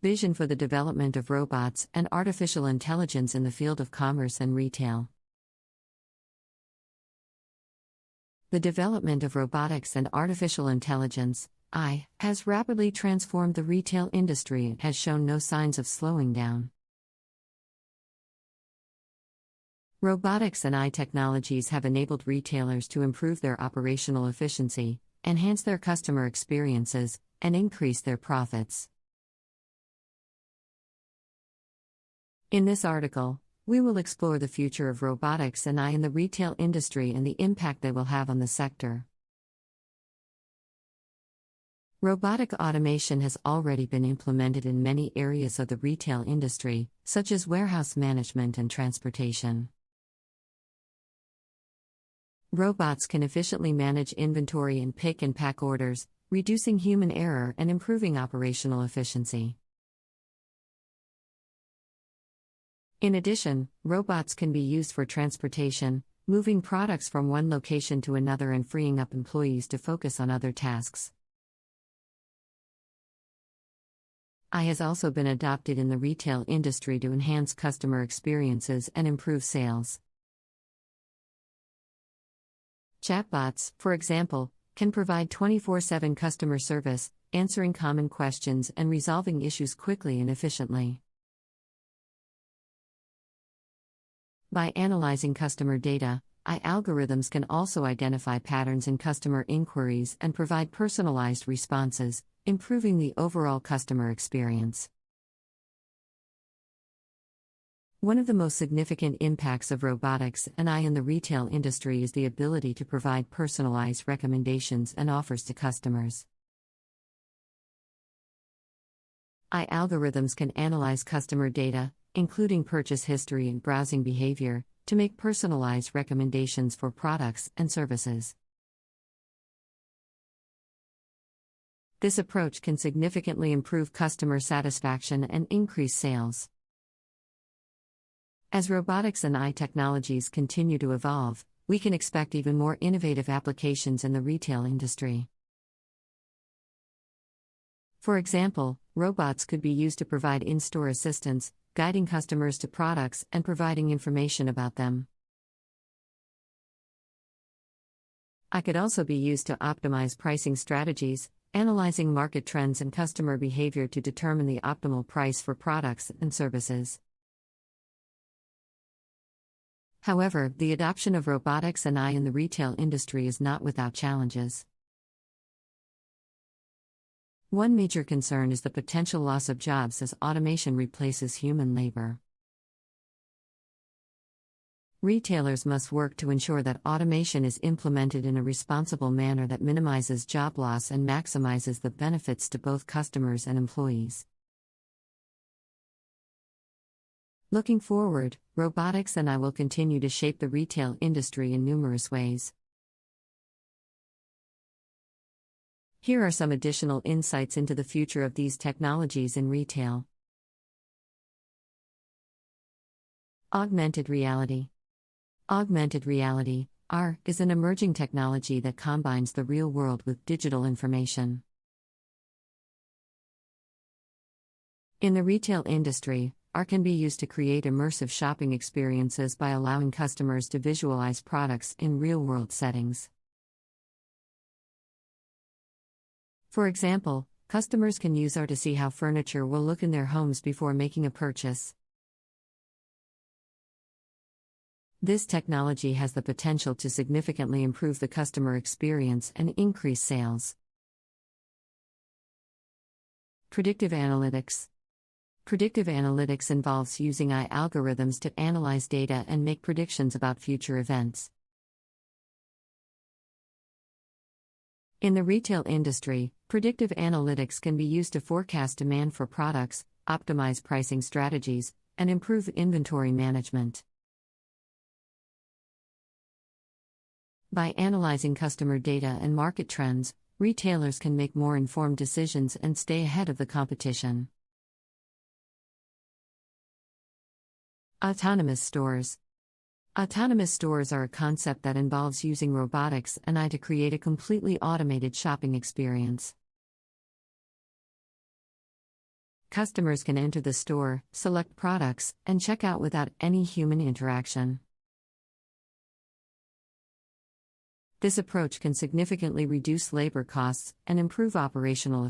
Vision for the development of robots and artificial intelligence in the field of commerce and retail. The development of robotics and artificial intelligence, AI, has rapidly transformed the retail industry and has shown no signs of slowing down. Robotics and AI technologies have enabled retailers to improve their operational efficiency, enhance their customer experiences, and increase their profits. In this article, we will explore the future of robotics and AI in the retail industry and the impact they will have on the sector. Robotic automation has already been implemented in many areas of the retail industry, such as warehouse management and transportation. Robots can efficiently manage inventory and pick and pack orders, reducing human error and improving operational efficiency. In addition, robots can be used for transportation, moving products from one location to another and freeing up employees to focus on other tasks. AI has also been adopted in the retail industry to enhance customer experiences and improve sales. Chatbots, for example, can provide 24/7 customer service, answering common questions and resolving issues quickly and efficiently. By analyzing customer data, AI algorithms can also identify patterns in customer inquiries and provide personalized responses, improving the overall customer experience. One of the most significant impacts of robotics and AI in the retail industry is the ability to provide personalized recommendations and offers to customers. AI algorithms can analyze customer data, including purchase history and browsing behavior, to make personalized recommendations for products and services. This approach can significantly improve customer satisfaction and increase sales. As robotics and AI technologies continue to evolve, we can expect even more innovative applications in the retail industry. For example, robots could be used to provide in-store assistance, guiding customers to products and providing information about them. AI could also be used to optimize pricing strategies, analyzing market trends and customer behavior to determine the optimal price for products and services. However, the adoption of robotics and AI in the retail industry is not without challenges. One major concern is the potential loss of jobs as automation replaces human labor. Retailers must work to ensure that automation is implemented in a responsible manner that minimizes job loss and maximizes the benefits to both customers and employees. Looking forward, robotics and AI will continue to shape the retail industry in numerous ways. Here are some additional insights into the future of these technologies in retail. Augmented reality. Augmented reality, AR, is an emerging technology that combines the real world with digital information. In the retail industry, AR can be used to create immersive shopping experiences by allowing customers to visualize products in real-world settings. For example, customers can use AR to see how furniture will look in their homes before making a purchase. This technology has the potential to significantly improve the customer experience and increase sales. Predictive analytics. Predictive analytics involves using AI algorithms to analyze data and make predictions about future events. In the retail industry, predictive analytics can be used to forecast demand for products, optimize pricing strategies, and improve inventory management. By analyzing customer data and market trends, retailers can make more informed decisions and stay ahead of the competition. Autonomous stores. Autonomous stores are a concept that involves using robotics and AI to create a completely automated shopping experience. Customers can enter the store, select products, and check out without any human interaction. This approach can significantly reduce labor costs and improve operational